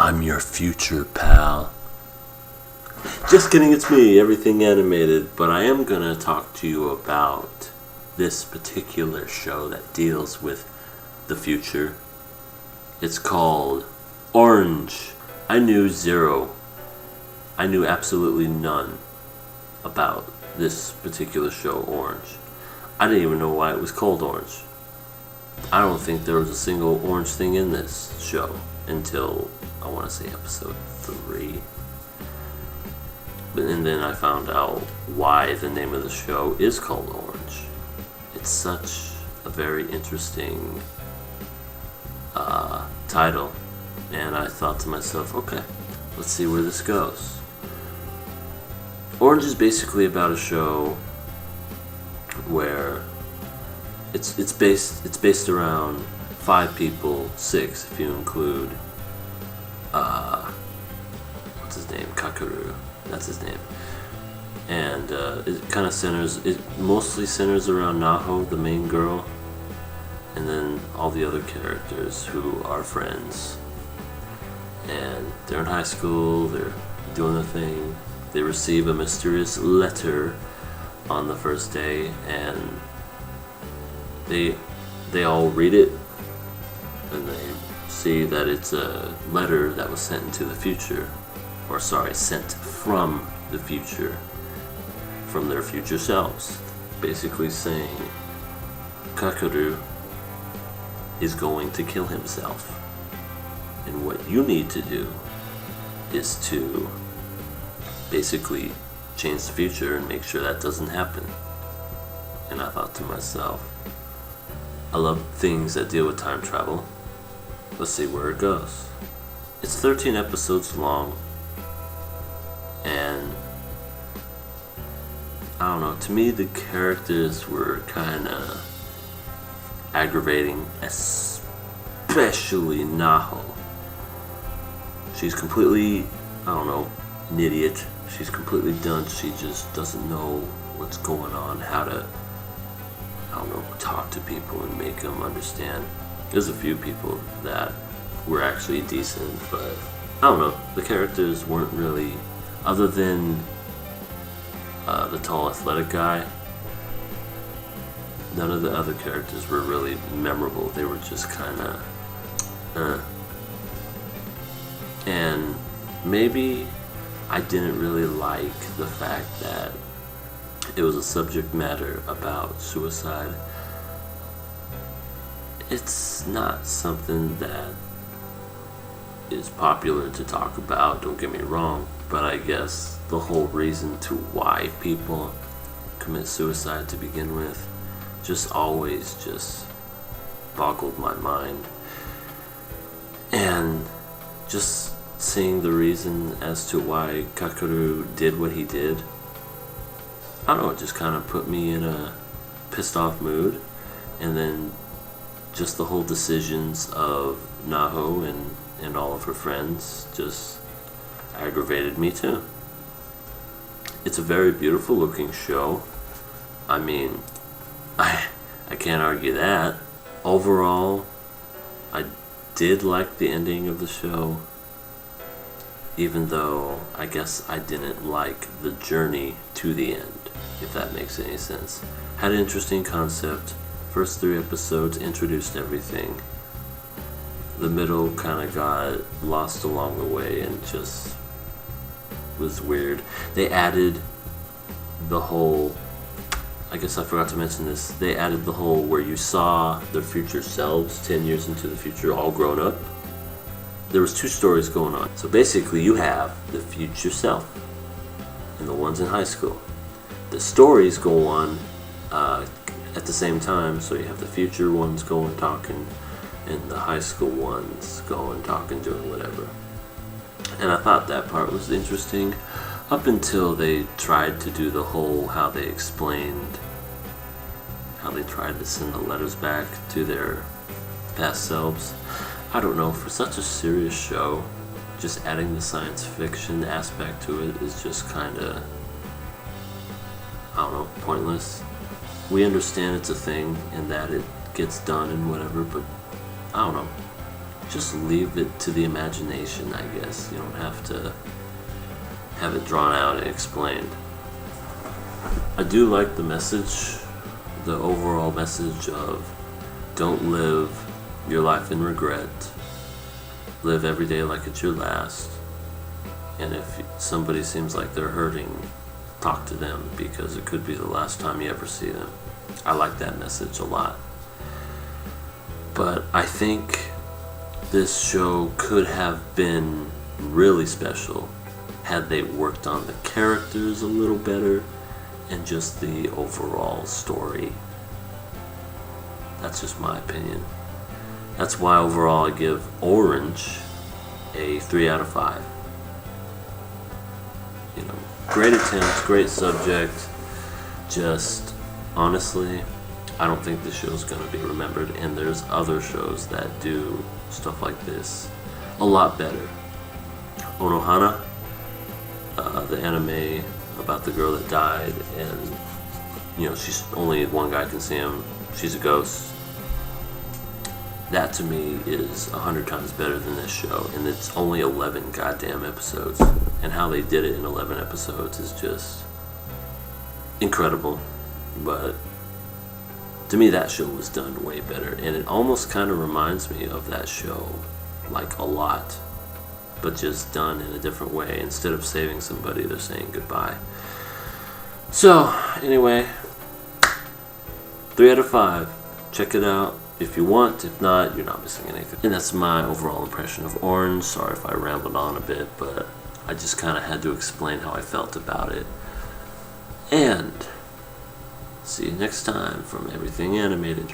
I'm your future pal. Just kidding, it's me, Everything Animated, but I am gonna talk to you about this particular show that deals with the future. It's called Orange. I knew zero. I knew absolutely none about this particular show, Orange. I didn't even know why it was called Orange. I don't think there was a single orange thing in this show until, I want to say, episode 3. And then I found out why the name of the show is called Orange. It's such a very interesting title. And I thought to myself, okay, let's see where this goes. Orange is basically about a show where it's based around 5 people, 6 if you include what's his name, Kakeru. That's his name. And it mostly centers around Naho, the main girl, and then all the other characters who are friends. And they're in high school, they're doing their thing. They receive a mysterious letter on the first day, and they all read it, and they see that it's a letter that was sent into the future, sent from the future, from their future selves, basically saying Kakeru is going to kill himself, and what you need to do is to basically change the future and make sure that doesn't happen. And I thought to myself, I love things that deal with time travel. Let's see where it goes. It's 13 episodes long, and I don't know, to me the characters were kind of aggravating, especially Naho. She's completely, an idiot. She's completely dunce. She just doesn't know what's going on, how to, talk to people and make them understand. There's a few people that were actually decent, but I don't know. The characters weren't really, other than the tall athletic guy, none of the other characters were really memorable. They were just kind of, And maybe I didn't really like the fact that it was a subject matter about suicide. It's not something that is popular to talk about, don't get me wrong, but I guess the whole reason to why people commit suicide to begin with just always boggled my mind. And just seeing the reason as to why Kakeru did what he did, I don't know, it just kind of put me in a pissed off mood. And then just the whole decisions of Naho and all of her friends just aggravated me too. It's a very beautiful looking show. I mean, I can't argue that. Overall, I did like the ending of the show, even though I guess I didn't like the journey to the end, if that makes any sense. Had an interesting concept. First 3 episodes introduced everything. The middle kind of got lost along the way and just was weird. They added the whole, I guess I forgot to mention this, they added the whole where you saw their future selves 10 years into the future all grown up. There was 2 stories going on. So basically you have the future self and the ones in high school. The stories go on at the same time, so you have the future ones going talking and the high school ones going talking, doing whatever. And I thought that part was interesting up until they tried to do the whole how they explained how they tried to send the letters back to their past selves. I don't know, for such a serious show, just adding the science fiction aspect to it is just kind of, pointless. We understand it's a thing and that it gets done and whatever, but I don't know. just leave it to the imagination, I guess. You don't have to have it drawn out and explained. I do like the message, the overall message of don't live your life in regret. Live every day like it's your last. And if somebody seems like they're hurting, talk to them, because it could be the last time you ever see them. I like that message a lot. But I think this show could have been really special had they worked on the characters a little better and just the overall story. That's just my opinion. That's why overall I give Orange a 3 out of 5. You know, great attempt, great subject. Just honestly, I don't think this show's gonna be remembered, and there's other shows that do stuff like this a lot better. Hana, the anime about the girl that died, and she's only one guy can see him. She's a ghost. That to me is 100 times better than this show, and it's only 11 goddamn episodes, and how they did it in 11 episodes is just incredible. But to me, that show was done way better, and it almost kind of reminds me of that show, like a lot, but just done in a different way. Instead of saving somebody, they're saying goodbye. So anyway, 3 out of 5. Check it out if you want. If not, you're not missing anything. And that's my overall impression of Orange. Sorry if I rambled on a bit, but I just kind of had to explain how I felt about it. And see you next time from Everything Animated.